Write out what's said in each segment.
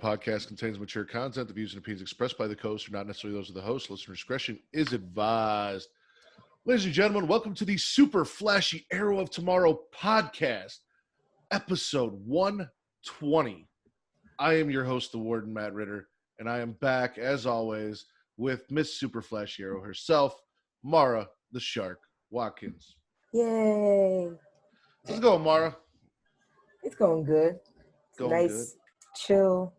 podcast contains mature content. The views and opinions expressed by the host are not necessarily those of the host. Listener discretion is advised. Ladies and gentlemen, welcome to the super flashy Arrow of Tomorrow podcast, episode 120. I am your host, the Warden, Matt Ritter, and I am back, as always, with Miss Super Flashy Arrow herself, Mara the Shark Watkins. Yay. How's it going, Mara? It's going good. It's going nice, good. Chill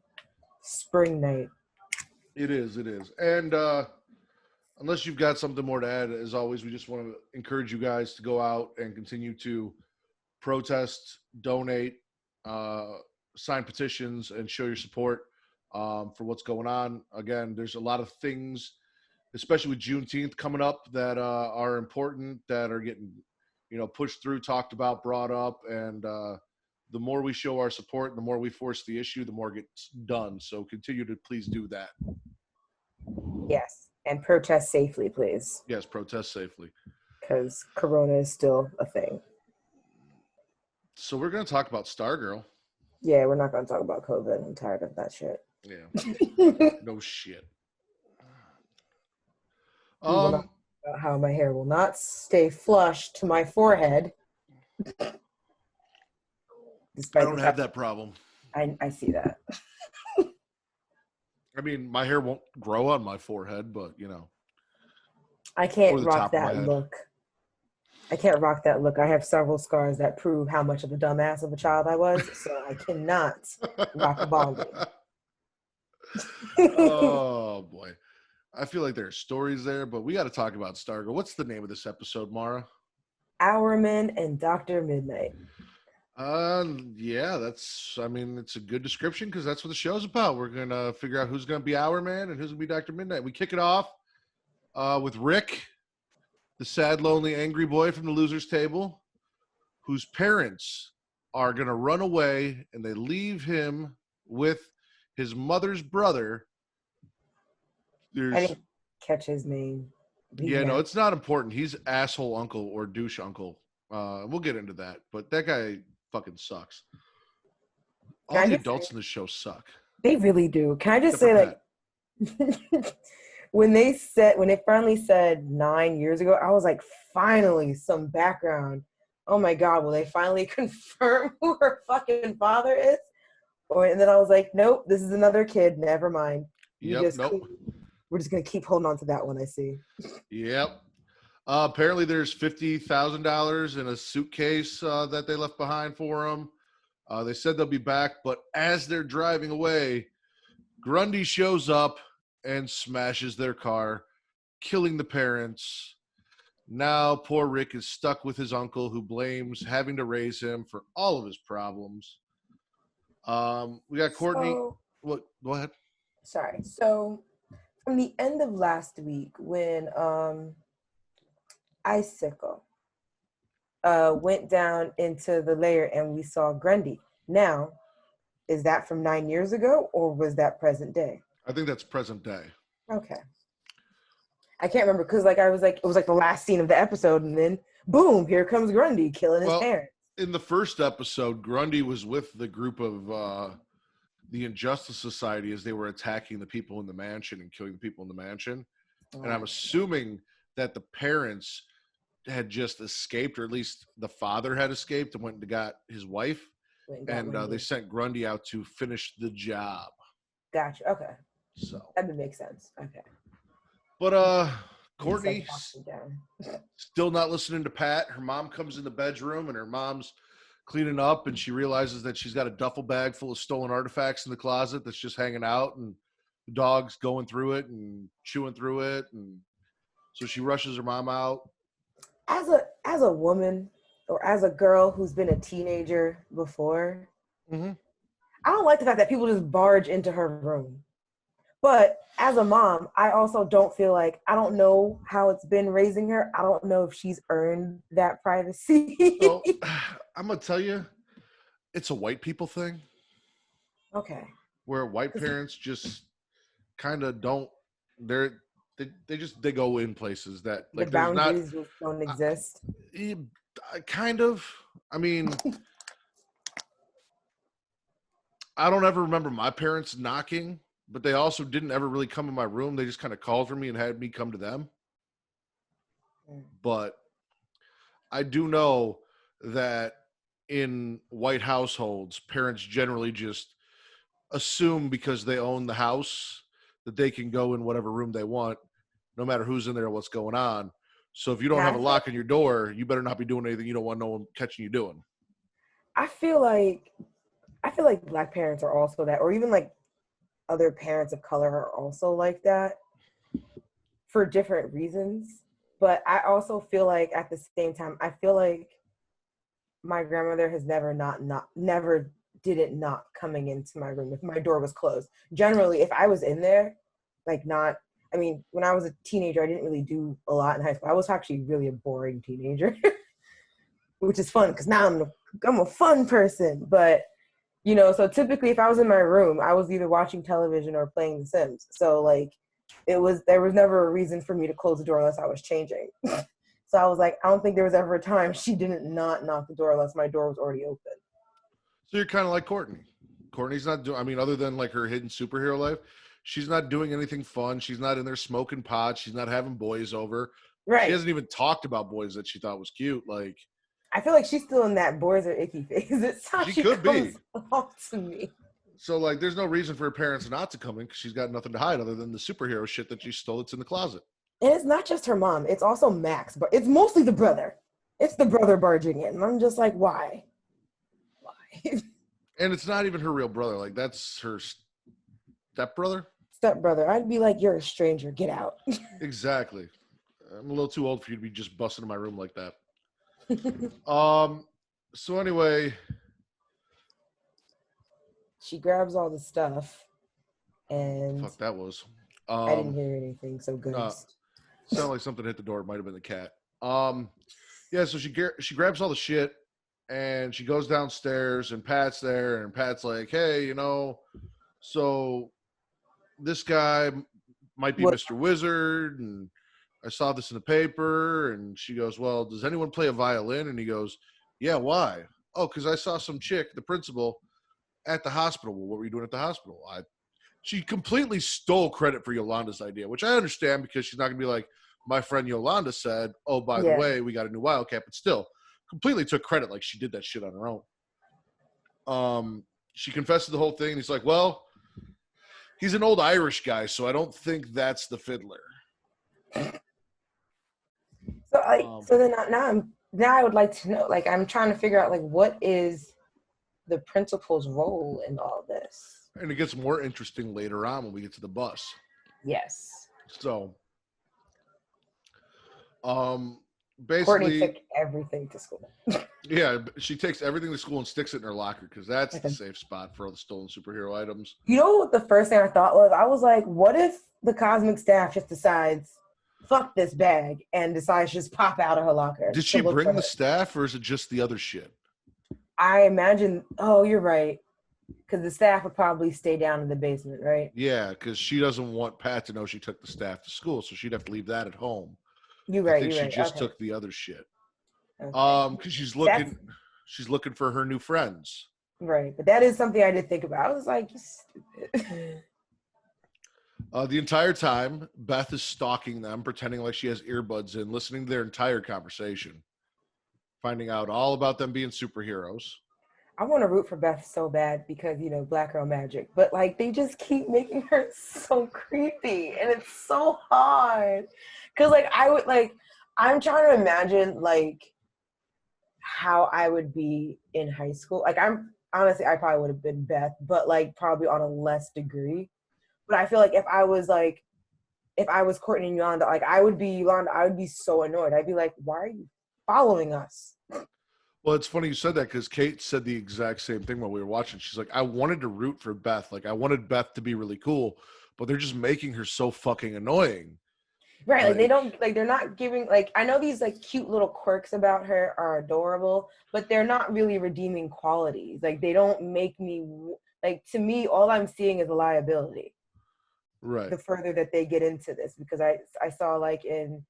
spring night. It is. And unless you've got something more to add, as always, we just want to encourage you guys to go out and continue to protest, donate, sign petitions, and show your support for what's going on. Again, there's a lot of things, especially with Juneteenth coming up, that are important, that are getting, pushed through, talked about, brought up, and the more we show our support, the more we force the issue, the more it gets done. So continue to please do that. Yes, and protest safely, please. Yes, protest safely. Because Corona is still a thing. So we're going to talk about Stargirl. Yeah, we're not going to talk about COVID. I'm tired of that shit. Yeah. No shit. How my hair will not stay flush to my forehead. I don't have that problem. I see that. I mean, my hair won't grow on my forehead, but, I can't rock that look. I can't rock that look. I have several scars that prove how much of a dumbass of a child I was, so I cannot rock a bald. Oh, boy. I feel like there are stories there, but we got to talk about Stargirl. What's the name of this episode, Mara? Hourman and Dr. Midnight. Yeah, it's a good description because that's what the show's about. We're going to figure out who's going to be Hourman and who's going to be Dr. Midnight. We kick it off with Rick, the sad, lonely, angry boy from the loser's table, whose parents are going to run away, and they leave him with his mother's brother. I didn't catch his name. No, it's not important. He's asshole uncle or douche uncle. We'll get into that, but that guy fucking sucks. All the adults in the show suck. They really do. Can I just say, like, when they finally said 9 years ago, I was like, finally some background. Oh my God, will they finally confirm who her fucking father is? And then I was like, nope, this is another kid. Never mind. Nope. We're just gonna keep holding on to that one. I see. Yep. Apparently, there's $50,000 in a suitcase that they left behind for them. They said they'll be back, but as they're driving away, Grundy shows up and smashes their car, killing the parents. Now, poor Rick is stuck with his uncle, who blames having to raise him for all of his problems. We got Courtney. Go ahead. Sorry. So, from the end of last week, when Icicle went down into the lair and we saw Grundy. Now, is that from 9 years ago or was that present day? I think that's present day. Okay. I can't remember because it was like the last scene of the episode and then boom, here comes Grundy killing his parents. In the first episode, Grundy was with the group of the Injustice Society as they were attacking the people in the mansion and killing the people in the mansion. And I'm assuming that the parents had just escaped, or at least the father had escaped and went and got his wife. And they sent Grundy out to finish the job. Gotcha. Okay. So that would make sense. Okay. But Courtney still not listening to Pat. Her mom comes in the bedroom and her mom's cleaning up and she realizes that she's got a duffel bag full of stolen artifacts in the closet that's just hanging out, and the dog's going through it and chewing through it, and so she rushes her mom out. As a woman or as a girl who's been a teenager before, I don't like the fact that people just barge into her room. But as a mom, I also don't feel like, I don't know how it's been raising her. I don't know if she's earned that privacy. So, I'm going to tell you, it's a white people thing. Okay. Where white parents just kind of don't, they go in places that, like, the boundaries don't exist. Kind of. I mean, I don't ever remember my parents knocking, but they also didn't ever really come in my room. They just kind of called for me and had me come to them. But I do know that in white households, parents generally just assume because they own the house that they can go in whatever room they want, no matter who's in there or what's going on. So if you don't have a lock on your door, you better not be doing anything you don't want no one catching you doing. I feel like Black parents are also that, or even like other parents of color are also like that for different reasons. But I also feel like at the same time, I feel like my grandmother has never did it not coming into my room if my door was closed. Generally, if I was in there, like not, I mean, when I was a teenager, I didn't really do a lot in high school. I was actually really a boring teenager, which is fun because now I'm a fun person. But you know, so typically if I was in my room, I was either watching television or playing The Sims. So like there was never a reason for me to close the door unless I was changing. So I was like, I don't think there was ever a time she didn't not knock the door unless my door was already open. So you're kind of like Courtney. Courtney's not doing, I mean, other than like her hidden superhero life, she's not doing anything fun. She's not in there smoking pot. She's not having boys over. Right. She hasn't even talked about boys that she thought was cute. Like, I feel like she's still in that boys are icky phase. It's how she could comes off to me. So like, there's no reason for her parents not to come in because she's got nothing to hide other than the superhero shit that she stole that's in the closet. And it's not just her mom. It's also Max, but it's mostly the brother. It's the brother barging in. And I'm just like, why? Why? And it's not even her real brother. Like, that's her stepbrother. Stepbrother. I'd be like, you're a stranger. Get out. Exactly. I'm a little too old for you to be just busting in my room like that. So anyway, she grabs all the stuff, and fuck that was. I didn't hear anything. So ghost. Sounded like something hit the door. It might have been the cat. Yeah. So she grabs all the shit and she goes downstairs and Pat's there and Pat's like, hey, you know, so this guy might be Mr. Wizard and I saw this in the paper. And she goes, well, does anyone play a violin? And he goes, yeah, why? Oh, because I saw some chick, the principal, at the hospital. Well, what were you doing at the hospital? She completely stole credit for Yolanda's idea, which I understand because she's not going to be like, my friend Yolanda said, oh, by the way, we got a new Wildcat, but still completely took credit like she did that shit on her own. She confessed to the whole thing. And he's like, well, he's an old Irish guy, so I don't think that's the fiddler. So then now I would like to know, like, I'm trying to figure out, like, what is the principal's role in all this? And it gets more interesting later on when we get to the bus. Yes. So, basically, Courtney took everything to school. Yeah, she takes everything to school and sticks it in her locker because that's the safe spot for all the stolen superhero items. You know what the first thing I thought was? I was like, what if the cosmic staff just decides, fuck this bag, and decides to just pop out of her locker? Did she bring the staff, or is it just the other shit? I imagine, oh, you're right. Because the staff would probably stay down in the basement, right? Yeah, because she doesn't want Pat to know she took the staff to school, so she'd have to leave that at home. You're right. I think she just took the other shit. Because she's looking for her new friends. Right, but that is something I did think about. I was like, you stupid. The entire time, Beth is stalking them, pretending like she has earbuds in, listening to their entire conversation, finding out all about them being superheroes. I want to root for Beth so bad because, you know, Black Girl Magic. But, like, they just keep making her so creepy. And it's so hard. Because, like, I'm trying to imagine, like, how I would be in high school. Like, honestly, I probably would have been Beth, but, like, probably on a less degree. But I feel like if I was Courtney and Yolanda, like, I would be Yolanda, I would be so annoyed. I'd be like, why are you following us? Well, it's funny you said that because Kate said the exact same thing while we were watching. She's like, I wanted to root for Beth. Like, I wanted Beth to be really cool, but they're just making her so fucking annoying. Right. Like they don't, like, they're not giving, like, I know these, like, cute little quirks about her are adorable, but they're not really redeeming qualities. Like, they don't make me, like, to me, all I'm seeing is a liability. Right. The further that they get into this, because I saw, like, in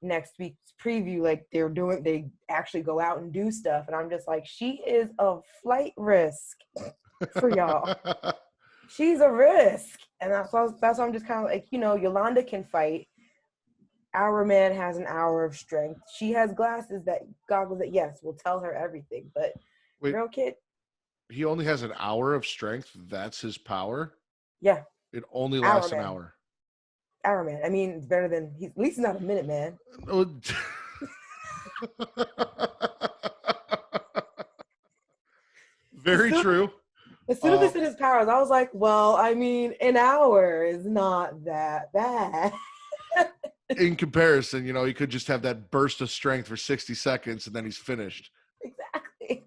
next week's preview, like they actually go out and do stuff, and I'm just like, she is a flight risk. for y'all. She's a risk. And that's why I'm just kind of like, Yolanda can fight. Hourman has an hour of strength. She has goggles that, yes, will tell her everything. But Wait, girl kid, he only has an hour of strength. That's his power? yeah. It only lasts an hour. Hourman. I mean, it's better than, at least he's not a minute man. Very true. As soon as they said his powers, I was like, well, I mean, an hour is not that bad. In comparison, he could just have that burst of strength for 60 seconds and then he's finished. Exactly.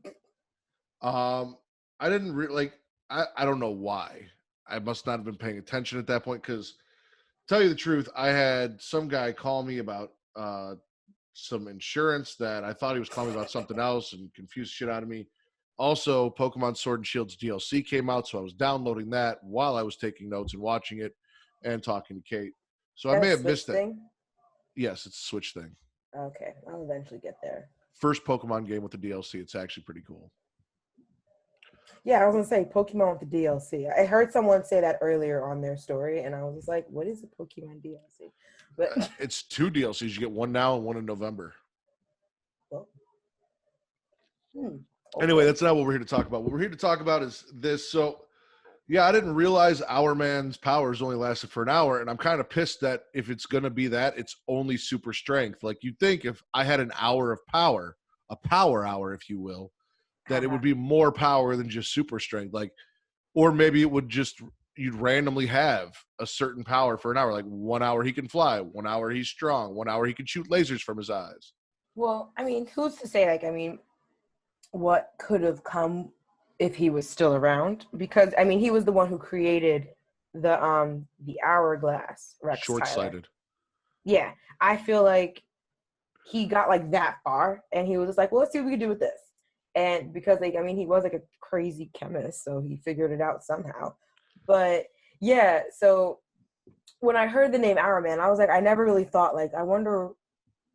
I didn't really I don't know why. I must not have been paying attention at that point because, tell you the truth, I had some guy call me about some insurance that I thought he was calling me about something else and confused shit out of me. Also, Pokemon Sword and Shield's DLC came out, so I was downloading that while I was taking notes and watching it and talking to Kate. So I may have missed it. Yes, it's a Switch thing. Okay, I'll eventually get there. First Pokemon game with the DLC. It's actually pretty cool. Yeah, I was gonna say Pokemon with the DLC. I heard someone say that earlier on their story, and I was just like, "What is a Pokemon DLC?" But it's 2 DLCs. You get one now and one in November. Well, okay. Anyway, that's not what we're here to talk about. What we're here to talk about is this. So, yeah, I didn't realize Hourman's powers only lasted for an hour, and I'm kind of pissed that if it's gonna be that, it's only super strength. Like, you'd think if I had an hour of power, a power hour, if you will, that it would be more power than just super strength. Like, or maybe it would just, you'd randomly have a certain power for an hour. Like 1 hour he can fly, 1 hour he's strong, 1 hour he can shoot lasers from his eyes. Well, I mean, who's to say, what could have come if he was still around? Because, he was the one who created the hourglass, Rex Short-sighted. Tyler. Yeah. I feel like he got that far and he was just like, well, let's see what we can do with this. And because he was a crazy chemist, so he figured it out somehow. But yeah, so when I heard the name Hourman, I was like, I never really thought I wonder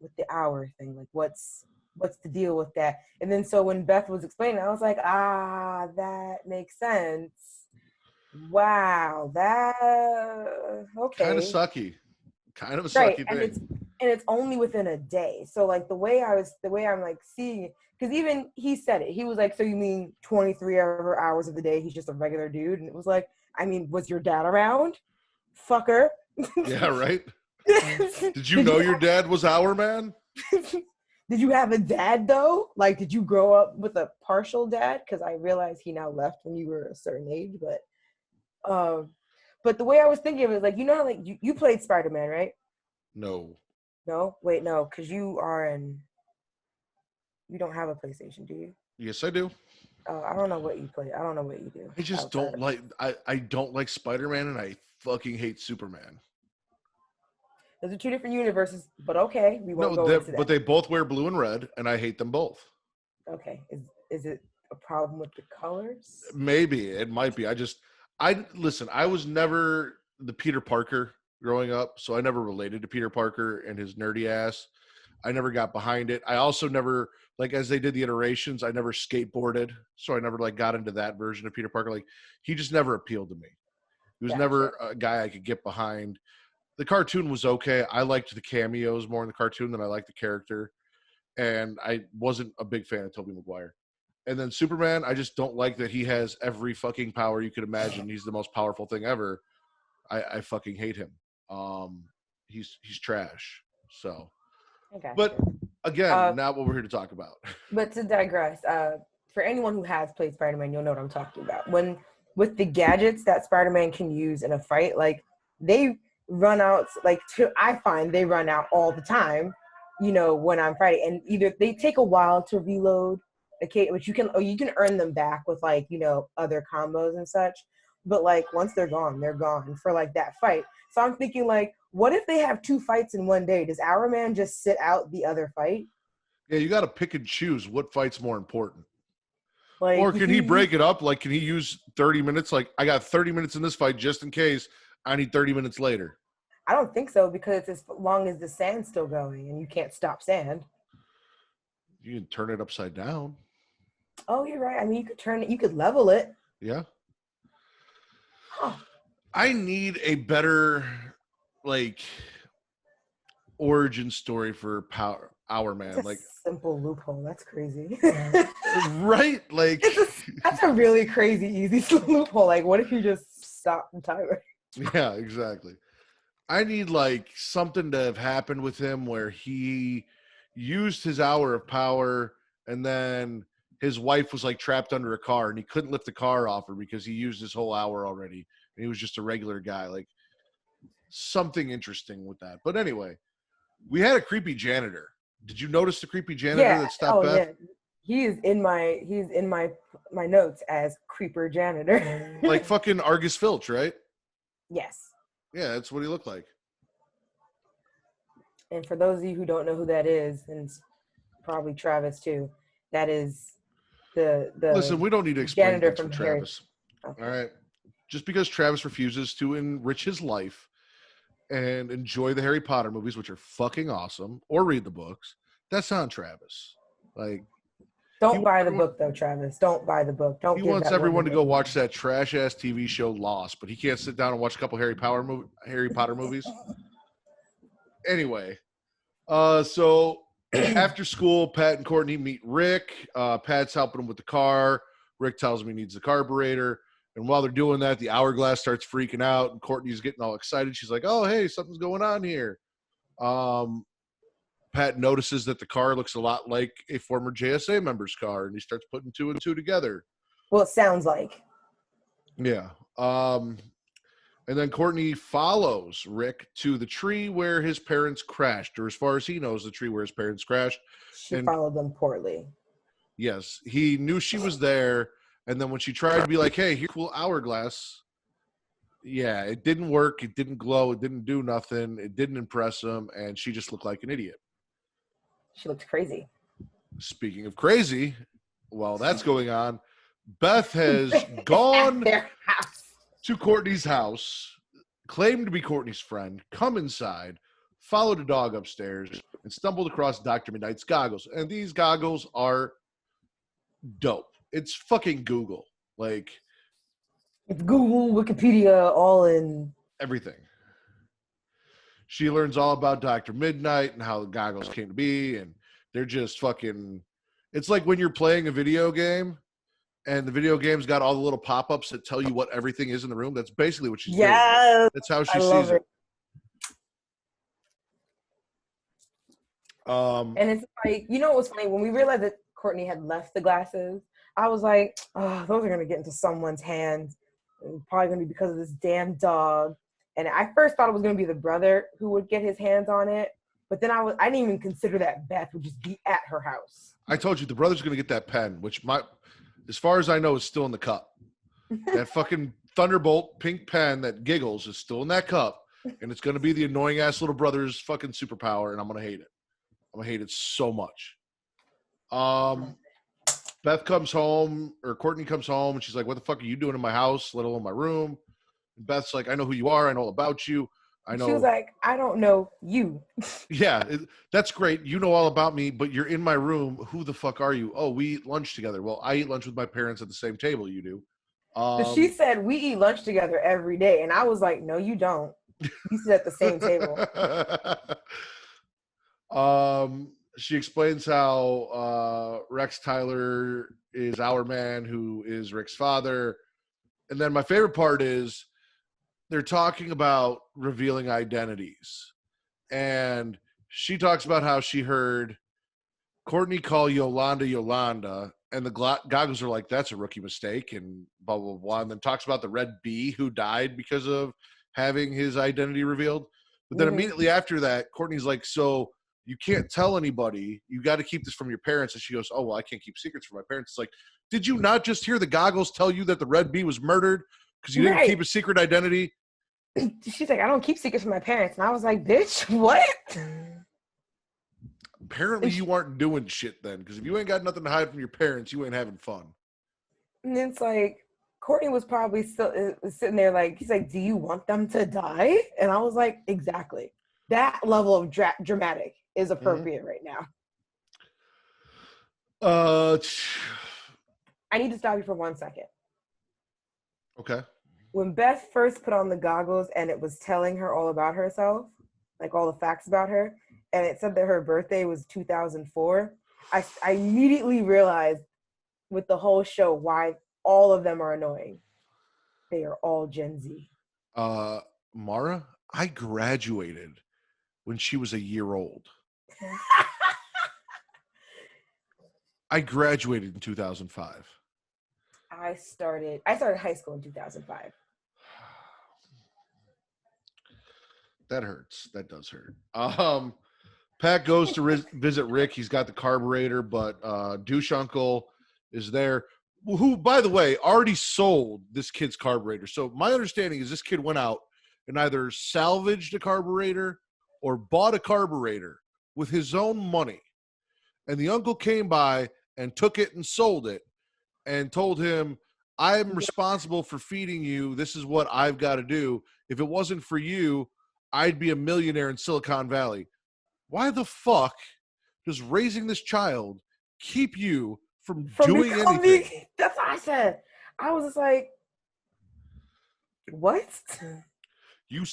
with the hour thing, what's the deal with that? And then so when Beth was explaining, I was like, that makes sense. Wow, that okay. Kind of sucky. Kind of a sucky thing. And it's only within a day. So the way I'm seeing it, because even he said it. He was like, so you mean 23 hours of the day he's just a regular dude? And it was like, was your dad around? Fucker. Yeah, right? Did you know your dad was Hourman? Did you have a dad, though? Did you grow up with a partial dad? Because I realize he now left when you were a certain age. But the way I was thinking of it is, how you played Spider-Man, right? No. No? Wait, no, because you don't have a PlayStation, do you? Yes, I do. Oh, I don't know what you play. I don't know what you do. I just don't like, I don't like Spider-Man and I fucking hate Superman. Those are 2 different universes, but okay. We won't go into that. But they both wear blue and red and I hate them both. Okay. Is it a problem with the colors? Maybe. It might be. Listen, I was never the Peter Parker growing up, so I never related to Peter Parker and his nerdy ass. I never got behind it. I also never, as they did the iterations, I never skateboarded, so I never got into that version of Peter Parker. He just never appealed to me. He was never a guy I could get behind. The cartoon was okay. I liked the cameos more in the cartoon than I liked the character, and I wasn't a big fan of Tobey Maguire. And then Superman, I just don't like that he has every fucking power you could imagine. He's the most powerful thing ever. I fucking hate him. He's trash. So, but again, not what we're here to talk about. But to digress, for anyone who has played Spider-Man, you'll know what I'm talking about. With the gadgets that Spider-Man can use in a fight, they run out. I find they run out all the time. When I'm fighting, and either they take a while to reload. Okay, but you can earn them back with other combos and such. But once they're gone for that fight. So I'm thinking what if they have 2 fights in one day? Does Hourman just sit out the other fight? Yeah, you got to pick and choose what fight's more important. Or can he break it up? Can he use 30 minutes? I got 30 minutes in this fight just in case I need 30 minutes later. I don't think so because it's as long as the sand's still going and you can't stop sand. You can turn it upside down. Oh, you're right. You could turn it. You could level it. Yeah. Huh. I need a better, like, origin story for It's Hourman. a Like, simple loophole. That's crazy. right? Like, That's a really crazy, easy loophole. Like, what if you just stop the timer? yeah, exactly. I need like something to have happened with him where he used his hour of power and then his wife was like trapped under a car and he couldn't lift the car off her because he used his whole hour already and he was just a regular guy. Like something interesting with that. But anyway, we had a creepy janitor. Did you notice the creepy janitor Yeah. that stopped Oh, Beth? yeah. He's in my notes as creeper janitor. Like fucking Argus Filch, right? Yes. Yeah, that's what he looked like. And for those of you who don't know who that is, and probably Travis too, that is the Listen, we don't need to explain janitor things for from Harry. Travis. Okay. All right. Just because Travis refuses to enrich his life and enjoy the Harry Potter movies, which are fucking awesome, or read the books, that's on Travis. Like, Don't buy the book though, Travis. Don't buy the book. Don't he give wants that everyone woman to go any watch money. that trash ass TV show Lost, but he can't sit down and watch a couple Harry Potter movies. Anyway, so after school, Pat and Courtney meet Rick. Pat's helping him with the car. Rick tells him he needs the carburetor. And while they're doing that, the hourglass starts freaking out, and Courtney's getting all excited. She's like, "Oh, hey, something's going on here." Pat notices that the car looks a lot like a former JSA member's car, and he starts putting two and two together. Well, it sounds like. Yeah. And then Courtney follows Rick to the tree where his parents crashed, or as far as he knows, the tree where his parents crashed. She And followed them poorly. yes, he knew she was there. And then when she tried to be like, "Hey, here's a cool hourglass," yeah, it didn't work. It didn't glow. It didn't do nothing. It didn't impress him. And she just looked like an idiot. She looked crazy. Speaking of crazy, while that's going on, Beth has gone Their house. to Courtney's house, claimed to be Courtney's friend, come inside, followed a dog upstairs, and stumbled across Dr. Midnight's goggles. And these goggles are dope. It's fucking Google. Like, It's Google, Wikipedia, all in. everything. She learns all about Dr. Midnight and how the goggles came to be, and they're just fucking. It's like when you're playing a video game and the video game's got all the little pop-ups that tell you what everything is in the room. That's basically what she's doing. That's how she sees it. And it's like, you know what was funny? When we realized that Courtney had left the glasses, I was like, oh, those are going to get into someone's hands. And probably going to be because of this damn dog. And I first thought it was going to be the brother who would get his hands on it. But then I didn't even consider that Beth would just be at her house. I told you the brother's going to get that pen, which as far as I know, is still in the cup. That fucking Thunderbolt pink pen that giggles is still in that cup. And it's going to be the annoying ass little brother's fucking superpower. And I'm going to hate it. I'm going to hate it so much. Beth comes home, or Courtney comes home, and she's like, "What the fuck are you doing in my house, let alone my room?" And Beth's like, "I know who you are. I know all about you. I know." She was like, "I don't know you." Yeah, that's great. You know all about me, but you're in my room. Who the fuck are you? Oh, we eat lunch together. Well, I eat lunch with my parents at the same table you do. She said, "We eat lunch together every day." And I was like, "No, you don't. You sit at the same table." She explains how Rex Tyler is our man, who is Rick's father. And then my favorite part is they're talking about revealing identities. And she talks about how she heard Courtney call Yolanda, and the goggles are like, "That's a rookie mistake," and blah, blah, blah. And then talks about the Red Bee who died because of having his identity revealed. But then immediately after that, Courtney's like, "So you can't tell anybody. You got to keep this from your parents." And she goes, "Oh, well, I can't keep secrets from my parents." It's like, did you not just hear the goggles tell you that the Red Bee was murdered because you didn't keep a secret identity? She's like, "I don't keep secrets from my parents." And I was like, "Bitch, what?" Apparently you aren't doing shit then, because if you ain't got nothing to hide from your parents, you ain't having fun. And it's like, Courtney was probably still sitting there like, he's like, "Do you want them to die?" And I was like, exactly. That level of dramatic is appropriate right now. I need to stop you for 1 second. Okay. When Beth first put on the goggles and it was telling her all about herself, like all the facts about her, and it said that her birthday was 2004, I immediately realized with the whole show why all of them are annoying. They are all Gen Z. Mara, I graduated when she was a year old. I graduated in 2005. I started high school in 2005. That hurts. That does hurt. Pat goes to visit Rick. He's got the carburetor, but douche uncle is there, who, by the way, already sold this kid's carburetor. So my understanding is this kid went out and either salvaged a carburetor or bought a carburetor with his own money. And the uncle came by and took it and sold it and told him, I'm responsible for feeding you. This is what I've got to do. If it wasn't for you, I'd be a millionaire in Silicon Valley. Why the fuck does raising this child keep you from doing anything? That's what I said. I was just like, what? You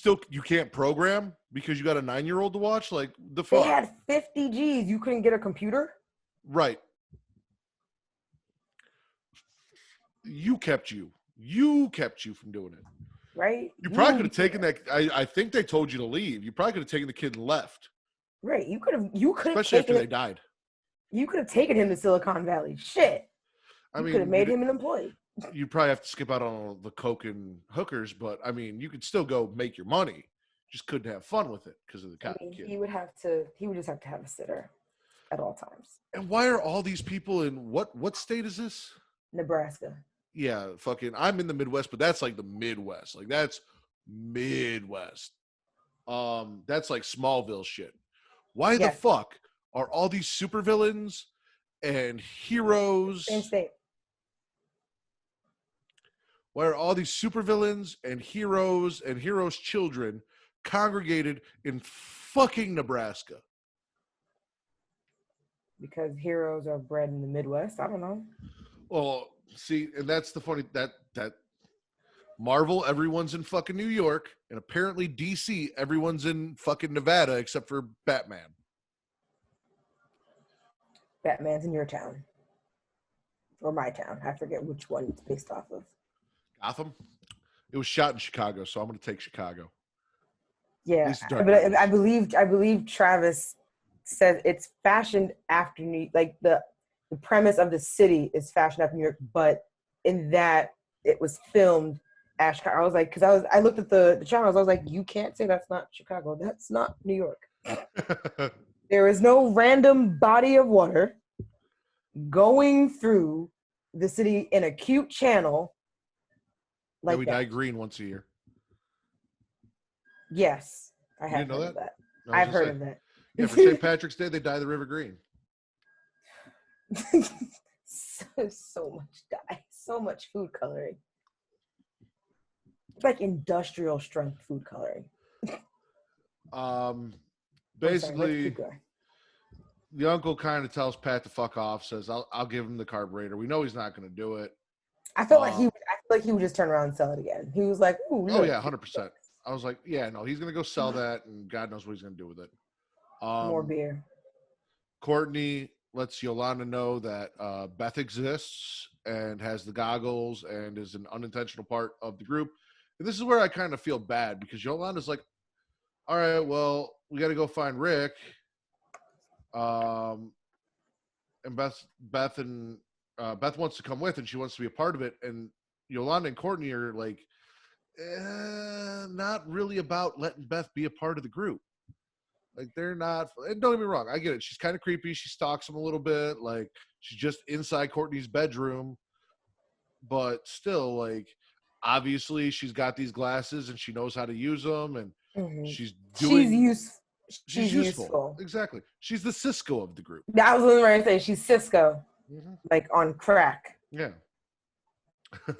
can't program because you got a 9-year-old to watch? Like, the fuck? They had 50 G's. You couldn't get a computer? Right. You kept you from doing it. Right. You probably could have taken that. I think they told you to leave. You probably could have taken the kid and left. Right. You could have especially after they died. You could have taken him to Silicon Valley. Shit. You could have made him an employee. You'd probably have to skip out on all the coke and hookers, but I mean, you could still go make your money. Just couldn't have fun with it because of the cotton kid. He would just have to have a sitter at all times. And why are all these people in what state is this? Nebraska. Yeah, fucking. I'm in the Midwest, but that's like the Midwest. Like that's Midwest. That's like Smallville shit. Why the fuck are all these supervillains and heroes? Same state. Why are all these supervillains and heroes children congregated in fucking Nebraska? Because heroes are bred in the Midwest. I don't know. Well, see, and that's the funny that Marvel, everyone's in fucking New York, and apparently DC, everyone's in fucking Nevada except for Batman. Batman's in your town. Or my town. I forget which one it's based off of. Gotham? It was shot in Chicago, so I'm going to take Chicago. Yeah, but I believe Travis says it's fashioned after the premise of the city is fashioned after New York, but in that it was filmed at Chicago. I was like, because I looked at the channels, I was like, you can't say that's not Chicago. That's not New York. There is no random body of water going through the city in a cute channel. Like we dye green once a year. Yes, I have heard of that. I've heard of that. Yeah, for St. Patrick's Day, they dye the river green. so much dye, so much food coloring. It's like industrial strength food coloring. Basically, the uncle kind of tells Pat to fuck off. Says, "I'll give him the carburetor." We know he's not going to do it. I feel like he would just turn around and sell it again. He was like, "Ooh, oh yeah, 100%." I was like, "Yeah, no, he's going to go sell that, and God knows what he's going to do with it." More beer. Courtney lets Yolanda know that Beth exists and has the goggles and is an unintentional part of the group. And this is where I kind of feel bad because Yolanda's like, all right, well, we got to go find Rick. And Beth wants to come with and she wants to be a part of it. And Yolanda and Courtney are like, not really about letting Beth be a part of the group. Like, they're not, and don't get me wrong, I get it. She's kind of creepy. She stalks him a little bit. Like, she's just inside Courtney's bedroom. But still, like, obviously she's got these glasses and she knows how to use them. And she's useful. Exactly. She's the Cisco of the group. I was going to say, she's Cisco. Like, on crack. Yeah.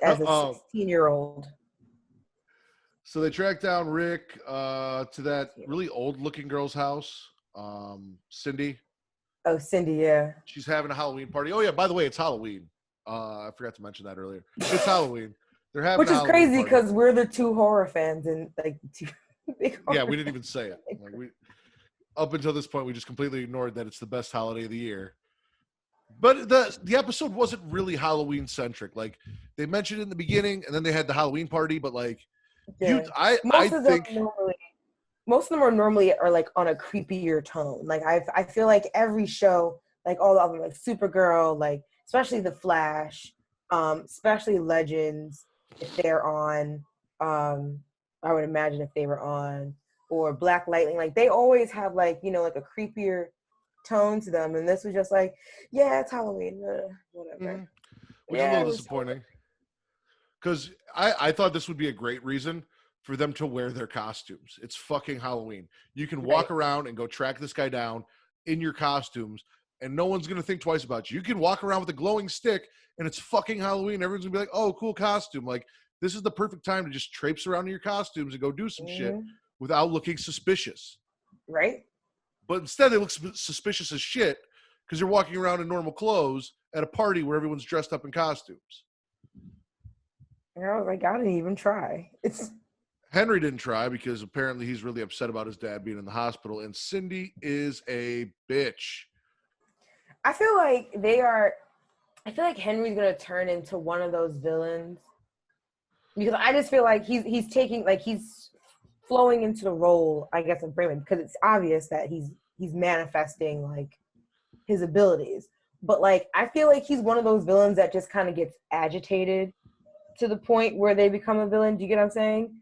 As a 16-year-old. So they track down Rick to that really old-looking girl's house, Cindy. Oh, Cindy, yeah. She's having a Halloween party. Oh, yeah, by the way, it's Halloween. I forgot to mention that earlier. It's Halloween. They're having Which a is Halloween crazy party. because we're the two horror fans and like two big horror Yeah, we didn't even say it. Like we up until this point, we just completely ignored that it's the best holiday of the year. But the episode wasn't really Halloween centric. Like they mentioned in the beginning, and then they had the Halloween party. But like yeah. I Most of them think normally most of them are normally are like on a creepier tone. Like I feel like every show, like all of them, like Supergirl, like especially The Flash, especially Legends, if they're on, I would imagine if they were on, or Black Lightning, like they always have like like a creepier tone to them. And this was just like, yeah, it's Halloween, whatever. which is a Yeah, little it was disappointing because I thought this would be a great reason for them to wear their costumes. It's fucking Halloween. You can right. walk around and go track this guy down in your costumes, and no one's gonna think twice about you. You can walk around with a glowing stick, and it's fucking Halloween. Everyone's gonna be like, "Oh, cool costume!" Like this is the perfect time to just traipse around in your costumes and go do some shit without looking suspicious. Right. But instead, they look suspicious as shit because you're walking around in normal clothes at a party where everyone's dressed up in costumes. And I was like, I didn't even try. It's Henry didn't try because apparently he's really upset about his dad being in the hospital, and Cindy is a bitch. I feel like they are. I feel like Henry's gonna turn into one of those villains because I just feel like he's taking like he's flowing into the role, I guess, of Brayman because it's obvious that he's manifesting like his abilities. But like I feel like he's one of those villains that just kind of gets agitated to the point where they become a villain. Do you get what I'm saying?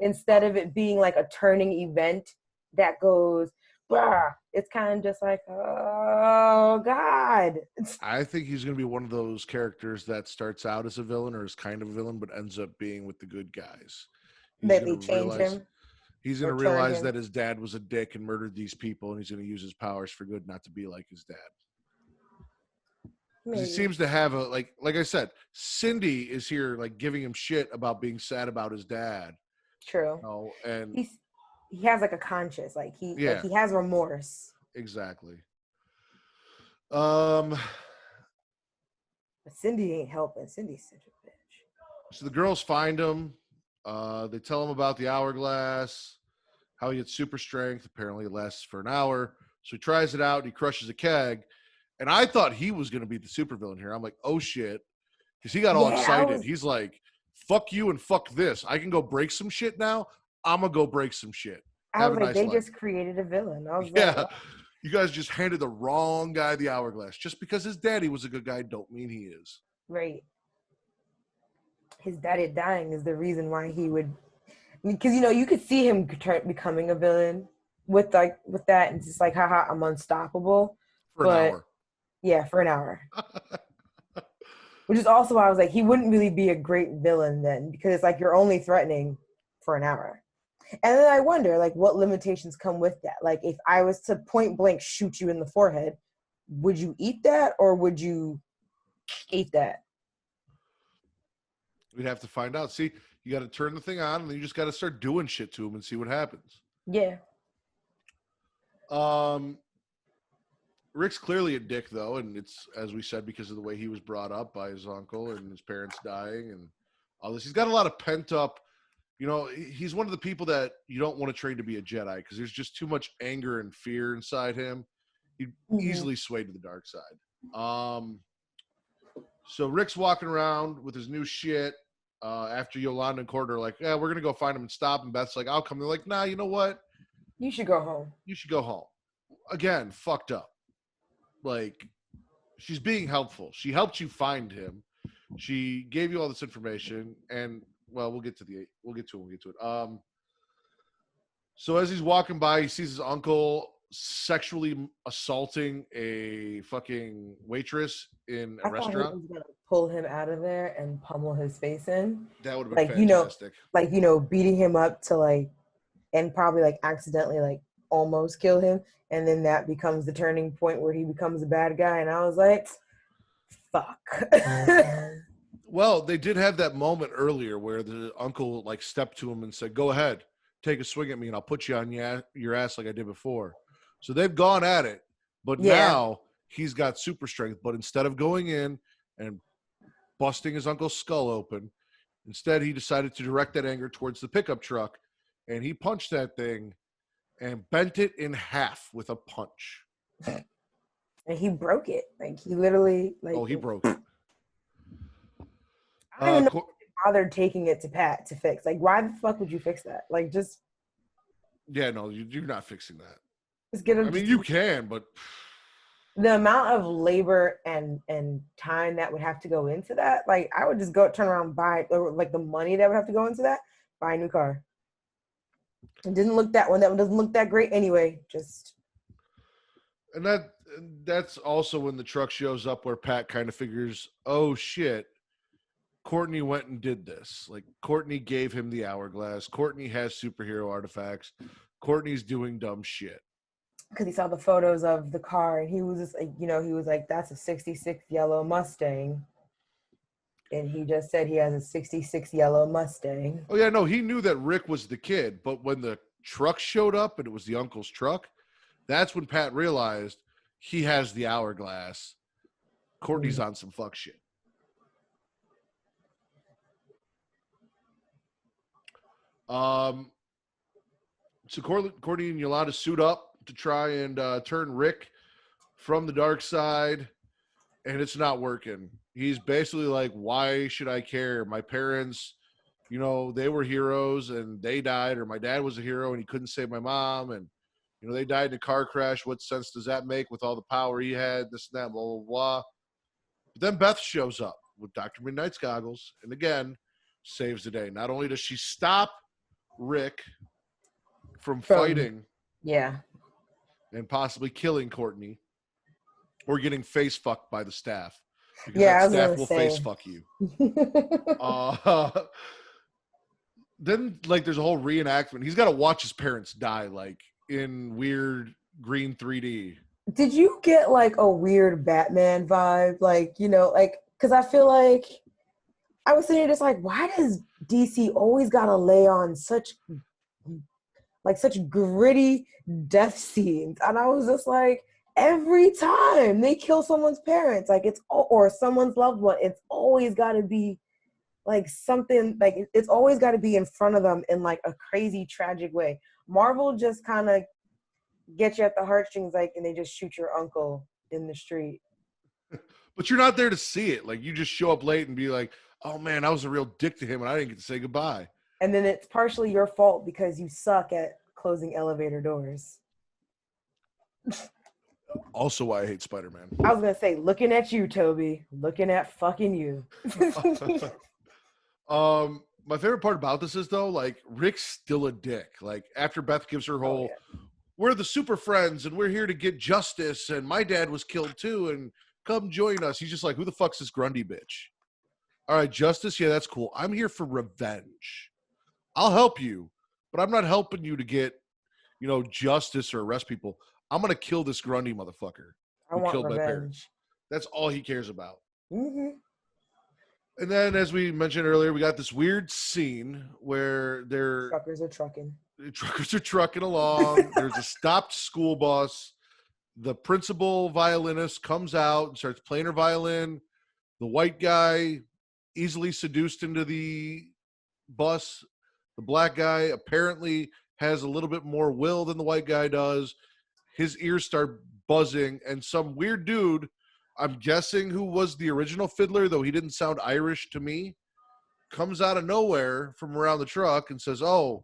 Instead of it being like a turning event that goes, bah, it's kind of just like, oh God. I think he's going to be one of those characters that starts out as a villain or is kind of a villain, but ends up being with the good guys. He's That going they to change realize him. he's going to Or turn realize him. that his dad was a dick and murdered these people, and he's going to use his powers for good, not to be like his dad. He Maybe. seems to have a like I said, Cindy is here like giving him shit about being sad about his dad. True. And he has like a conscience, like he has remorse. Exactly. But Cindy ain't helping. Cindy's such a bitch. So the girls find him. They tell him about the hourglass, how he gets super strength. Apparently, it lasts for an hour. So he tries it out. And he crushes a keg. And I thought he was going to be the supervillain here. I'm like, oh shit, because he got all excited. He's like, "Fuck you and fuck this. I can go break some shit now. I'm gonna go break some shit." I was like, they just created a villain. I was like, yeah, you guys just handed the wrong guy the hourglass. Just because his daddy was a good guy, don't mean he is. Right. His daddy dying is the reason why he would, because you could see him becoming a villain with that, and it's just like, haha, I'm unstoppable. For an hour. Yeah, for an hour. Which is also why I was like, he wouldn't really be a great villain then, because it's like you're only threatening for an hour. And then I wonder, like, what limitations come with that? Like, if I was to point blank shoot you in the forehead, would you eat that or would you eat that? We'd have to find out. See, you got to turn the thing on, and then you just got to start doing shit to him and see what happens. Yeah. Rick's clearly a dick, though, and it's, as we said, because of the way he was brought up by his uncle and his parents dying and all this. He's got a lot of pent up, he's one of the people that you don't want to train to be a Jedi because there's just too much anger and fear inside him. He'd easily sway to the dark side. So Rick's walking around with his new shit after Yolanda and Court are like, yeah, we're going to go find him and stop him. Beth's like, I'll come. They're like, nah, you know what? You should go home. You should go home. Again, fucked up. Like, she's being helpful. She helped you find him. She gave you all this information, and well, we'll get to it. So as he's walking by, he sees his uncle sexually assaulting a fucking waitress in a restaurant. I thought he was gonna pull him out of there and pummel his face in. That would have been fantastic. Beating him up to and probably accidentally almost kill him, and then that becomes the turning point where he becomes a bad guy. And I was like, fuck. Well, they did have that moment earlier where the uncle stepped to him and said, go ahead, take a swing at me and I'll put you on your ass like I did before. So they've gone at it, but now he's got super strength. But instead of going in and busting his uncle's skull open, Instead, he decided to direct that anger towards the pickup truck, and he punched that thing and bent it in half with a punch. And he broke it. Like, he literally, like... Oh, he broke it. I don't even know if they bothered taking it to Pat to fix. Like, why the fuck would you fix that? Like, just... Yeah, no, you're not fixing that. Just get him... I mean, you can, but... The amount of labor and time that would have to go into that, like, I would just go turn around and buy, or like the money that would have to go into that, buy a new car. It didn't look that one. That one doesn't look that great anyway. Just... And that's also when the truck shows up where Pat kind of figures, oh shit, Courtney went and did this. Like, Courtney gave him the hourglass. Courtney has superhero artifacts. Courtney's doing dumb shit. Because he saw the photos of the car, and he was just like, he was like, that's a 66 yellow Mustang. And he just said he has a 66 yellow Mustang. Oh, yeah, no, he knew that Rick was the kid. But when the truck showed up and it was the uncle's truck, that's when Pat realized he has the hourglass. Courtney's on some fuck shit. So Courtney and Yolanda suit up to try and turn Rick from the dark side, and it's not working. He's basically like, why should I care? My parents, they were heroes and they died, or my dad was a hero and he couldn't save my mom, and they died in a car crash. What sense does that make with all the power he had, this and that, blah, blah, blah. But then Beth shows up with Dr. Midnight's goggles and again saves the day. Not only does she stop Rick from fighting, and possibly killing Courtney, or getting face fucked by the staff. Because that staff will face fuck you. Then, like, there's a whole reenactment. He's got to watch his parents die, like, in weird green 3D. Did you get, like, a weird Batman vibe? Like, because I feel like I was sitting here just like, why does DC always got to lay on such gritty death scenes? And I was just like, every time they kill someone's parents, like, or someone's loved one, it's always got to be like something, like, it's always got to be in front of them in like a crazy tragic way. Marvel just kind of get you at the heartstrings, like, and they just shoot your uncle in the street. But you're not there to see it. Like, you just show up late and be like, oh man, I was a real dick to him and I didn't get to say goodbye. And then it's partially your fault because you suck at closing elevator doors. Also why I hate Spider-Man. I was going to say, looking at you, Toby. Looking at fucking you. My favorite part about this is, though, like, Rick's still a dick. Like, after Beth gives her whole, we're the super friends and we're here to get justice and my dad was killed too and come join us. He's just like, who the fuck's this Grundy bitch? All right, justice? Yeah, that's cool. I'm here for revenge. I'll help you, but I'm not helping you to get, justice or arrest people. I'm going to kill this Grundy motherfucker who killed my parents. That's all he cares about. Mm-hmm. And then, as we mentioned earlier, we got this weird scene where truckers are trucking along. There's a stopped school bus. The principal violinist comes out and starts playing her violin. The white guy easily seduced into the bus. The black guy apparently has a little bit more will than the white guy does. His ears start buzzing, and some weird dude, I'm guessing who was the original fiddler, though he didn't sound Irish to me, comes out of nowhere from around the truck and says, oh,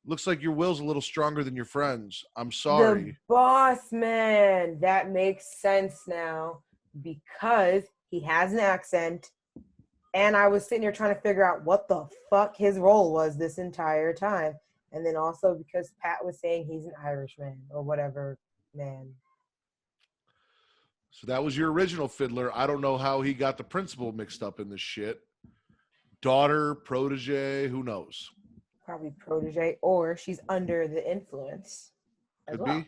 looks like your will's a little stronger than your friends. I'm sorry. The boss man. That makes sense now because he has an accent. And I was sitting here trying to figure out what the fuck his role was this entire time. And then also because Pat was saying he's an Irishman or whatever, man. So that was your original fiddler. I don't know how he got the principal mixed up in this shit. Daughter, protege, who knows? Probably protege, or she's under the influence. Could be.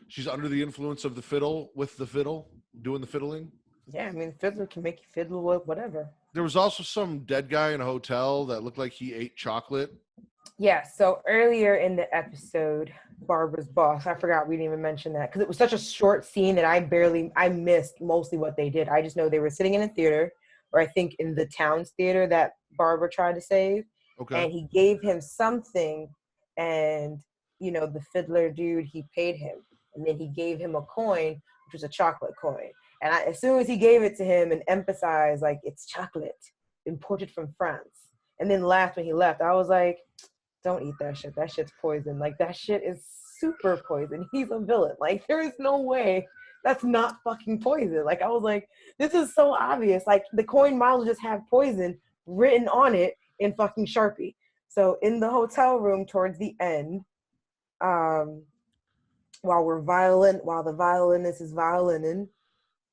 She's under the influence of the fiddle, with the fiddle, doing the fiddling. Yeah, I mean, fiddler can make you fiddle with whatever. There was also some dead guy in a hotel that looked like he ate chocolate. Yeah, so earlier in the episode, Barbara's boss, I forgot we didn't even mention that because it was such a short scene that I missed mostly what they did. I just know they were sitting in a theater, or I think in the town's theater that Barbara tried to save. Okay. And he gave him something, and the fiddler dude, he paid him, and then he gave him a coin, which was a chocolate coin. And as soon as he gave it to him and emphasized like it's chocolate imported from France, and then laughed when he left, I was like, don't eat that shit. That shit's poison. Like, that shit is super poison. He's a villain. Like, there is no way that's not fucking poison. Like, I was like, this is so obvious. Like, the coin might as well just have poison written on it in fucking Sharpie. So in the hotel room towards the end, while the violinist is violining,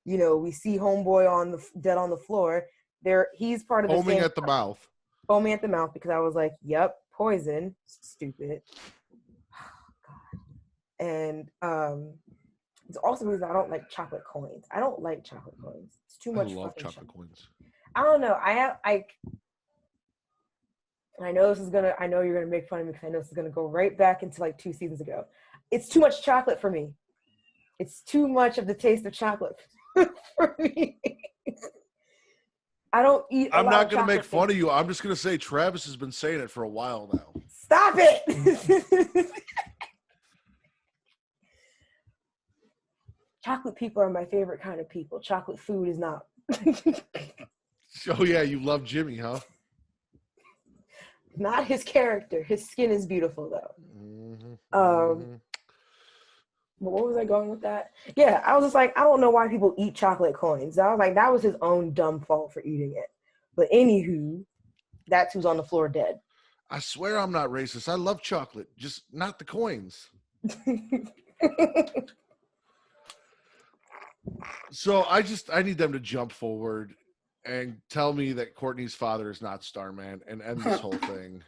we see homeboy dead on the floor. He's part of the foaming at the mouth. Foaming at the mouth, because I was like, yep, poison, stupid. God. And it's also because I don't like chocolate coins. I don't like chocolate coins. It's too much. I love chocolate coins. I don't know. I know you're gonna make fun of me because I know this is gonna go right back into like 2 seasons ago. It's too much chocolate for me. It's too much of the taste of chocolate for me. I don't eat. I'm not gonna make fun of you. I'm just gonna say Travis has been saying it for a while now. Stop it. Chocolate people are my favorite kind of people. Chocolate food is not. Oh yeah, you love Jimmy, huh? Not his character. His skin is beautiful, though. But what was I going with that? Yeah, I was just like, I don't know why people eat chocolate coins. I was like, that was his own dumb fault for eating it. But anywho, that's who's on the floor dead. I swear I'm not racist. I love chocolate, just not the coins. So I need them to jump forward and tell me that Courtney's father is not Starman and end this whole thing.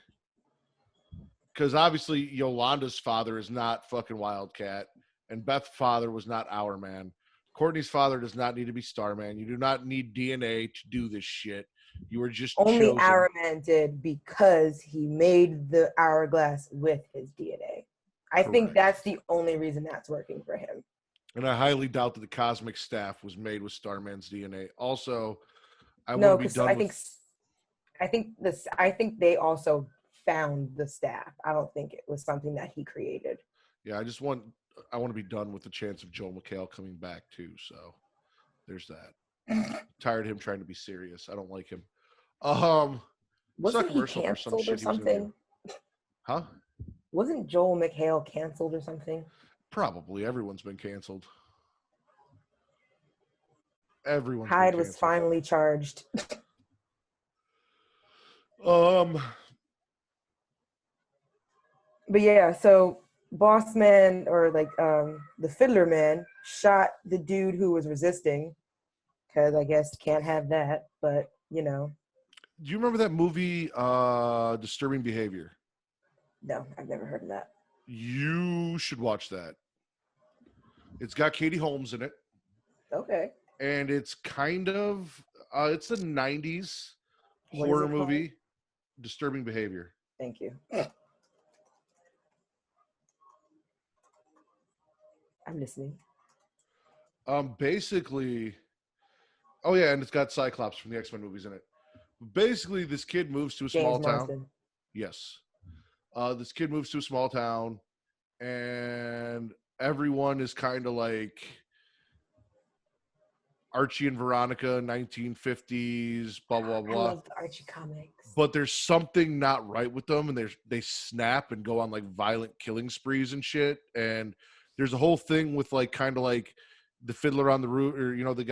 Because obviously Yolanda's father is not fucking Wildcat, and Beth's father was not Hourman. Courtney's father does not need to be Starman. You do not need DNA to do this shit. You were just only chosen. Hourman did, because he made the hourglass with his DNA. I think that's the only reason that's working for him. And I highly doubt that the cosmic staff was made with Starman's DNA. Also, I think they also found the staff. I don't think it was something that he created. Yeah, I want to be done with the chance of Joel McHale coming back too. So there's that. Tired of him trying to be serious. I don't like him. Wasn't he canceled or something? Huh? Wasn't Joel McHale canceled or something? Probably. Everyone's been canceled. Hyde was finally charged. But yeah, so Boss Man, or like the Fiddler Man, shot the dude who was resisting, because I guess can't have that, but Do you remember that movie, Disturbing Behavior? No, I've never heard of that. You should watch that. It's got Katie Holmes in it. Okay. And it's kind of, it's a 90s horror movie, Disturbing Behavior. Thank you. I'm listening. Basically, oh yeah, and it's got Cyclops from the X-Men movies in it. Basically, this kid moves to a small town. Yes. This kid moves to a small town, and everyone is kind of like Archie and Veronica, 1950s, blah, blah, blah. I love the Archie comics. But there's something not right with them, and they snap and go on like violent killing sprees and shit. And there's a whole thing with like kind of like the Fiddler on the Roof, or the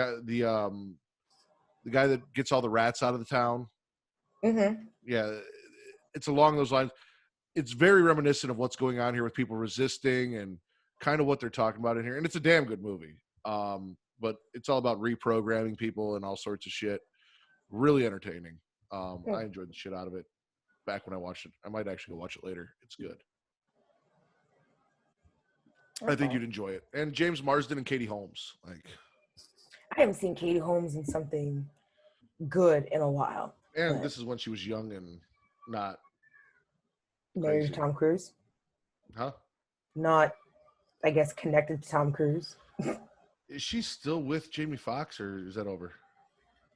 guy that gets all the rats out of the town. Mm-hmm. Yeah, it's along those lines. It's very reminiscent of what's going on here with people resisting and kind of what they're talking about in here. And it's a damn good movie. But it's all about reprogramming people and all sorts of shit. Really entertaining. I enjoyed the shit out of it back when I watched it. I might actually go watch it later. It's good. Okay. I think you'd enjoy it. And James Marsden and Katie Holmes. Like, I haven't seen Katie Holmes in something good in a while. And this is when she was young and not married to Tom Cruise. Huh? Not, I guess, connected to Tom Cruise. Is she still with Jamie Foxx, or is that over?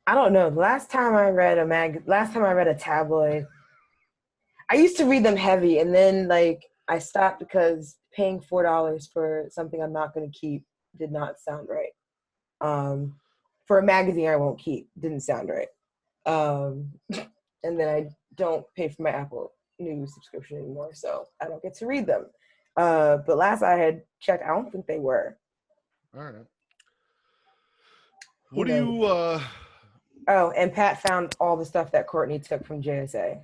I don't know. Last time I read a tabloid, I used to read them heavy, and then like I stopped because paying $4 for something I'm not going to keep did not sound right. For a magazine I won't keep didn't sound right. And then I don't pay for my Apple News subscription anymore, so I don't get to read them. But last I had checked, I don't think they were. All right. Who What do knows? you? Oh, and Pat found all the stuff that Courtney took from JSA.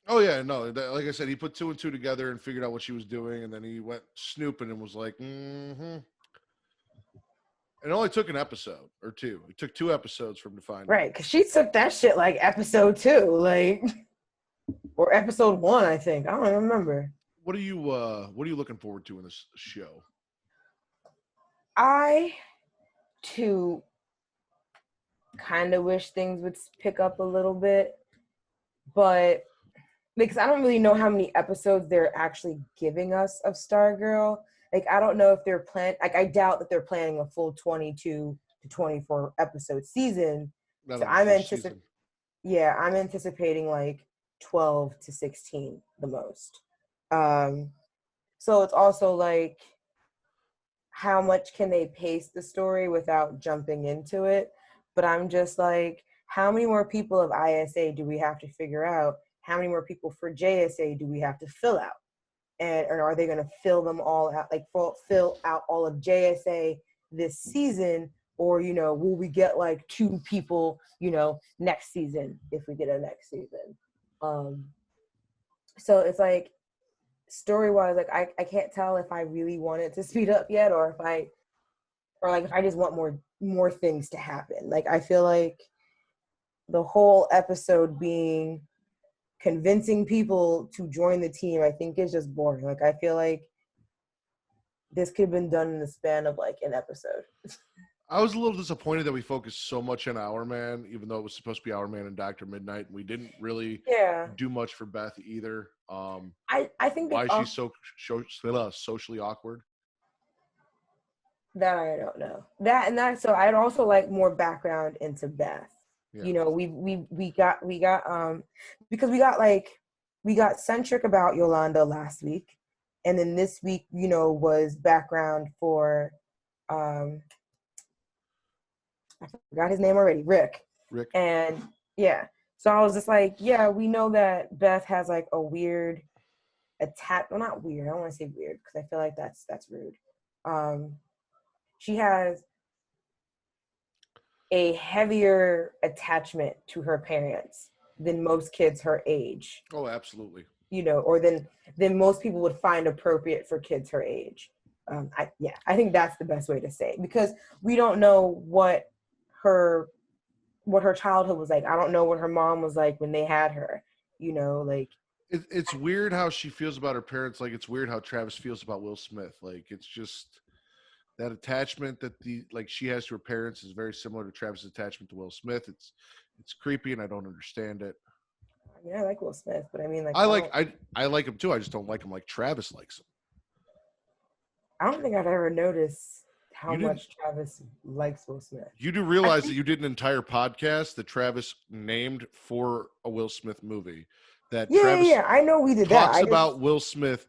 Oh yeah, no. Like I said, he put 2 and 2 together and figured out what she was doing, and then he went snooping and was like, "Mm-hmm." It only took an episode or two. It took 2 episodes for him to find Right, because she took that shit like episode 2, like, or episode 1, I think. I don't even remember. What are you looking forward to in this show? I too kind of wish things would pick up a little bit, but because I don't really know how many episodes they're actually giving us of Stargirl. Like, I don't know if they're I doubt that they're planning a full 22 to 24 episode season. So I'm anticipating like 12 to 16 the most. So it's also like, how much can they pace the story without jumping into it? But I'm just like, how many more people of ISA do we have to figure out? How many more people for JSA do we have to fill out? Or are they going to fill them all out, like fill out all of JSA this season? Or, will we get like 2 people, next season if we get a next season? So it's like, story-wise, like I can't tell if I really want it to speed up yet, or if I just want more things to happen. Like, I feel like the whole episode being convincing people to join the team, I think is just boring. Like, I feel like this could have been done in the span of like an episode. I was a little disappointed that we focused so much on Hourman, even though it was supposed to be Hourman and Dr. Midnight. And we didn't really do much for Beth either. I think why she's so socially awkward. That I don't know. So I'd also like more background into Beth. Yeah. We got because we got centric about Yolanda last week, and then this week, was background for I forgot his name already, Rick. And yeah. So I was just like, yeah, we know that Beth has like a weird well, not weird. I don't want to say weird because I feel like that's rude. She has a heavier attachment to her parents than most kids her age. Oh, absolutely. Or than most people would find appropriate for kids her age. I think that's the best way to say it, because we don't know what her childhood was like. I don't know what her mom was like when they had her. Like, it's weird how she feels about her parents. Like, it's weird how Travis feels about Will Smith. Like, it's just that attachment that she has to her parents is very similar to Travis' attachment to Will Smith. It's creepy, and I don't understand it. I mean, I like Will Smith, but I mean, like, I like him too. I just don't like him like Travis likes him. I don't think I've ever noticed how much Travis likes Will Smith. You do realize that you did an entire podcast that Travis named for a Will Smith movie. Travis I know we did talks about Will Smith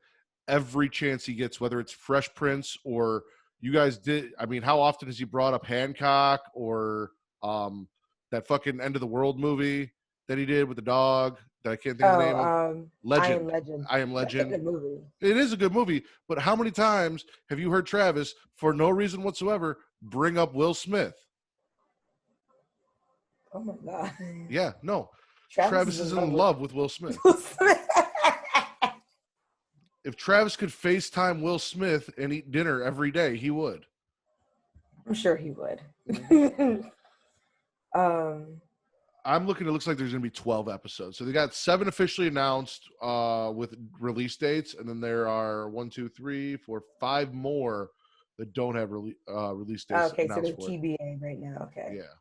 every chance he gets, whether it's Fresh Prince or you guys did. I mean, how often has he brought up Hancock or that fucking End of the World movie that he did with the dog that I can't think of the name of? Legend. I Am Legend. That's a good movie. It is a good movie, but how many times have you heard Travis, for no reason whatsoever, bring up Will Smith? Oh my God. Yeah, no. Travis is in love with Will Smith. If Travis could FaceTime Will Smith and eat dinner every day, he would. I'm sure he would. I'm looking, it looks like there's going to be 12 episodes. So they got 7 officially announced with release dates. And then there are 5 more that don't have release dates. Okay, so they're TBA right now. Okay. Yeah.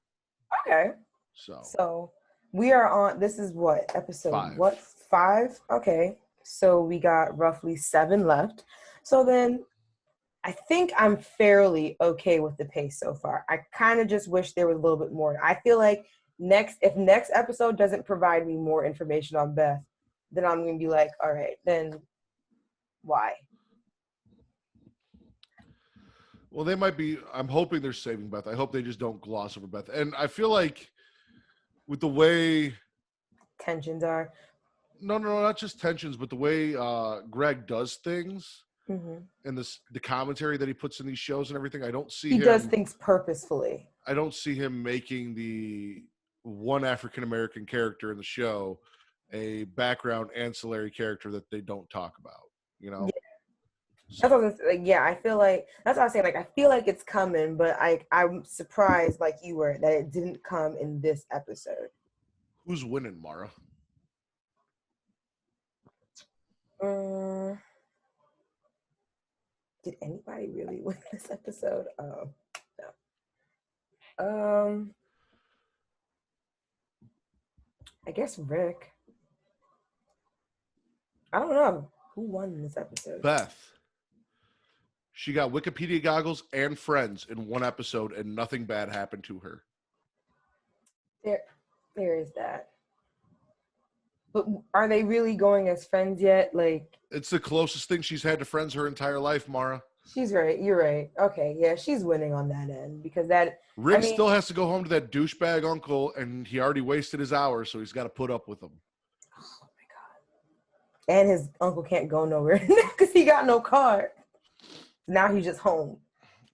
Okay. So we are on, this is what, episode 5. What, 5? Okay. So we got roughly 7 left. So then I think I'm fairly okay with the pace so far. I kind of just wish there was a little bit more. I feel like if next episode doesn't provide me more information on Beth, then I'm gonna be like, all right, then why? Well, they might be. I'm hoping they're saving Beth. I hope they just don't gloss over Beth. And I feel like with the way tensions are. No, not just tensions, but the way Greg does things Mm-hmm. and the commentary that he puts in these shows and everything. I don't see he him. does things purposefully. I don't see him making the one African American character in the show a background ancillary character that they don't talk about. You know. Yeah. That's what I was like, yeah, I feel like that's what I was saying. Like, I feel like it's coming, but I'm surprised, like you were, that it didn't come in this episode. Who's winning, Mara? Did anybody really win this episode? No. I guess Rick. I don't know who won this episode. Beth. She got Wikipedia goggles and friends in one episode, and nothing bad happened to her. There is that. But are they really going as friends yet? Like, it's the closest thing she's had to friends her entire life, Mara. She's right. You're right. Okay, yeah, she's winning on that end because that. Rick still has to go home to that douchebag uncle, and he already wasted his hour, so he's got to put up with him. Oh my god! And his uncle can't go nowhere because he got no car. Now he's just home.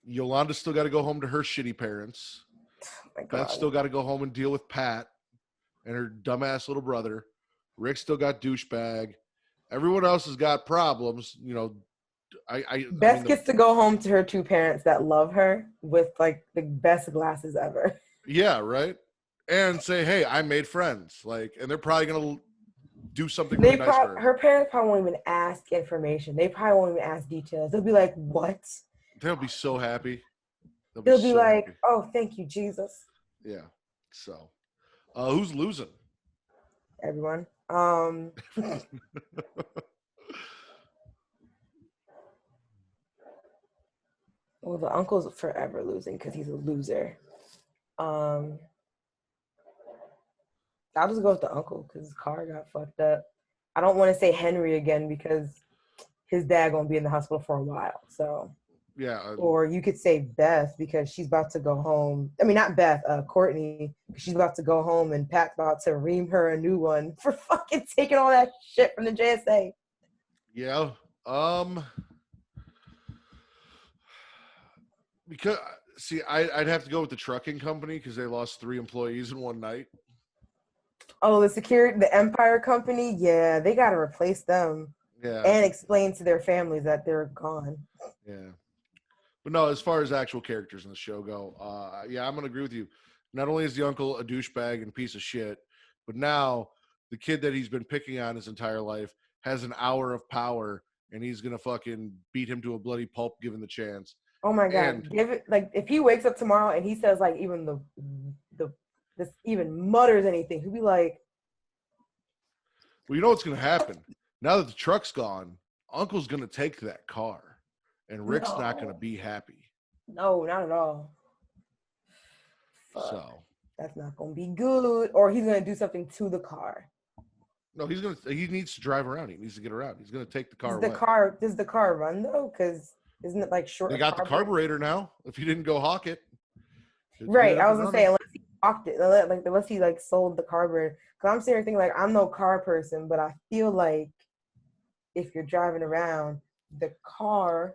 Yolanda's still got to go home to her shitty parents. Oh my god. Beth's still got to go home and deal with Pat and her dumbass little brother. Rick still got douchebag. Everyone else has got problems. You know, Beth gets to go home to her two parents that love her with like the best glasses ever. Yeah, right. And say, hey, I made friends. Like, and they're probably gonna do something really nice for her. Her parents probably won't even ask information. They probably won't even ask details. They'll be like, "What?" They'll be so happy. They'll be so like, happy. "Oh, thank you, Jesus." Yeah. So, who's losing? Everyone. Well, the uncle's forever losing because he's a loser. I'll just go with the uncle because his car got fucked up. I don't want to say Henry again because his dad gonna be in the hospital for a while. So yeah. Or you could say Beth because she's about to go home. I mean, not Beth, Courtney. She's about to go home and Pat's about to ream her a new one for fucking taking all that shit from the JSA. Yeah. Because see, I'd have to go with the trucking company because they lost 3 employees in one night. Oh, the Empire Company? Yeah, they got to replace them. Yeah. And explain to their families that they're gone. Yeah. But no, as far as actual characters in the show go, yeah, I'm going to agree with you. Not only is the uncle a douchebag and piece of shit, but now the kid that he's been picking on his entire life has an hour of power and he's going to fucking beat him to a bloody pulp given the chance. Oh my God. Give it, like, if he wakes up tomorrow and he says, like, even this even mutters anything, he'll be like, well, you know what's going to happen? Now that the truck's gone, Uncle's going to take that car, and Rick's not going to be happy. No, not at all. Fuck. So that's not going to be good. Or he's going to do something to the car. No, he needs to drive around. He needs to get around. He's going to take the car away. Does the car run, though? Because isn't it, like, short? They got the carburetor now, if you didn't go hawk it. Right, I was going to say, unless he hawked it, like, unless he, like, sold the carburetor. Because I'm sitting here thinking, like, I'm no car person, but I feel like if you're driving around, the car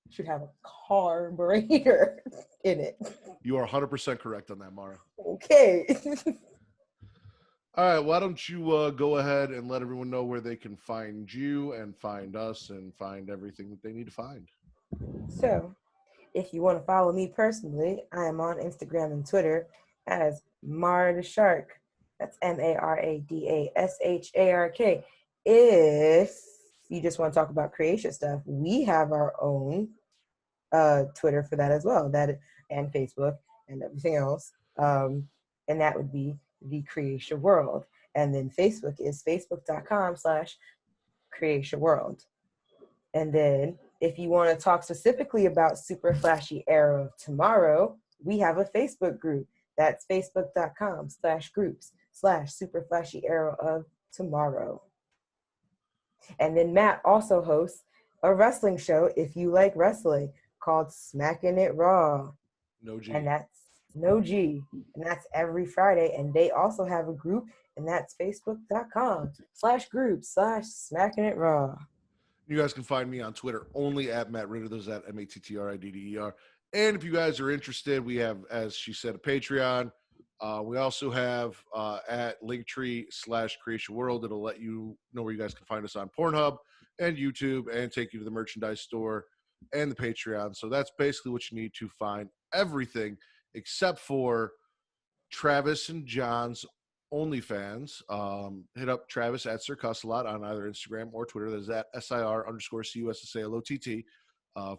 should have a carburetor in it. You are 100% correct on that, Mara. Okay. All right, why don't you go ahead and let everyone know where they can find you and find us and find everything that they need to find. So, if you want to follow me personally, I am on Instagram and Twitter as Mara the Shark. That's MARADASHARK. If you just want to talk about creation stuff, we have our own Twitter for that as well, and Facebook and everything else. And that would be The Creation World. And then Facebook is facebook.com/Creation World. And then if you want to talk specifically about Super Flashy Arrow of Tomorrow, we have a Facebook group. That's facebook.com/groups/superflashyarrow of tomorrow. And then Matt also hosts a wrestling show, if you like wrestling, called Smacking It Raw. No G. And that's no G. And that's every Friday. And they also have a group, and that's facebook.com/groups/Smacking It Raw. You guys can find me on Twitter only at Matt Ritter. Those at MATTRIDDER. And if you guys are interested, we have, as she said, a Patreon. We also have at Linktree/Creation World. It'll let you know where you guys can find us on Pornhub and YouTube and take you to the merchandise store and the Patreon. So that's basically what you need to find everything except for Travis and John's OnlyFans. Hit up Travis at Sir Cussalott on either Instagram or Twitter. That is at SIR_CUSSALOTT.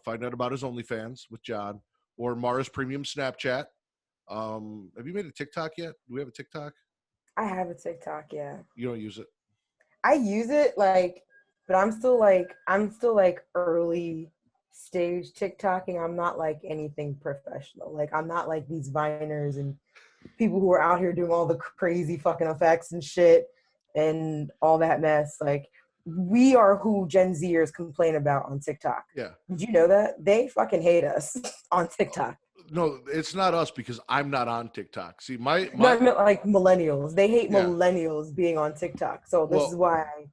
Find out about his OnlyFans with John or Mara's Premium Snapchat. Have you made a TikTok yet? Do we have a TikTok? I have a TikTok, yeah. You don't use it? I use it but I'm still early stage TikToking. I'm not like anything professional. Like I'm not like these Viners and people who are out here doing all the crazy fucking effects and shit and all that mess. Like we are who Gen Zers complain about on TikTok. Yeah. Did you know that? They fucking hate us on TikTok. No, it's not us because I'm not on TikTok. See, No, I meant like millennials. They hate millennials being on TikTok. So this is why I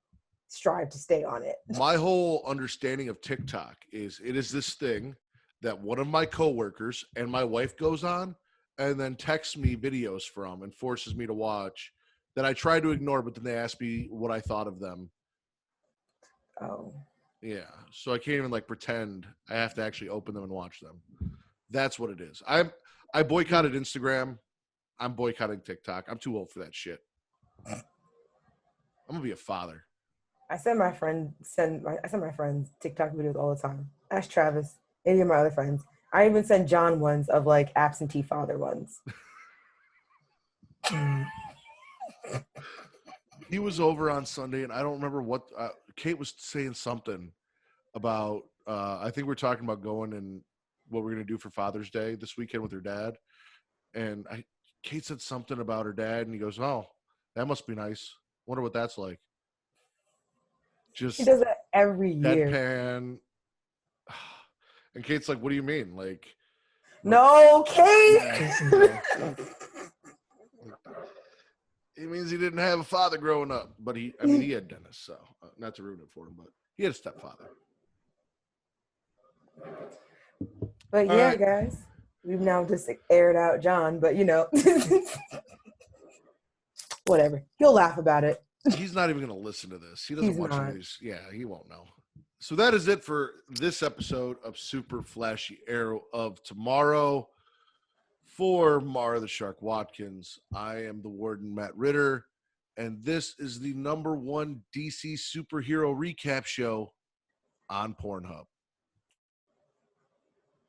strive to stay on it. My whole understanding of TikTok is it is this thing that one of my coworkers and my wife goes on and then texts me videos from and forces me to watch that I try to ignore, but then they ask me what I thought of them. Oh. Yeah. So I can't even like pretend. I have to actually open them and watch them. That's what it is. I boycotted Instagram. I'm boycotting TikTok. I'm too old for that shit. I'm gonna be a father. I send my friends TikTok videos all the time. Ask Travis, any of my other friends. I even send John ones of like absentee father ones. He was over on Sunday, and I don't remember what Kate was saying something about. I think we're talking about going and what we're gonna do for Father's Day this weekend with her dad. And Kate said something about her dad, and he goes, "Oh, that must be nice. Wonder what that's like." Just he does that every year. Deadpan. And Kate's like, "What do you mean?" Like, no, Kate. It means he didn't have a father growing up, but he had Dennis, so not to ruin it for him, but he had a stepfather. But yeah, right, guys, we've now just aired out John, but whatever. He'll laugh about it. He's not even going to listen to this. He doesn't watch any of these. Yeah, he won't know. So that is it for this episode of Super Flashy Arrow of Tomorrow. For Mara the Shark Watkins, I am the Warden Matt Ritter, and this is the #1 DC superhero recap show on Pornhub.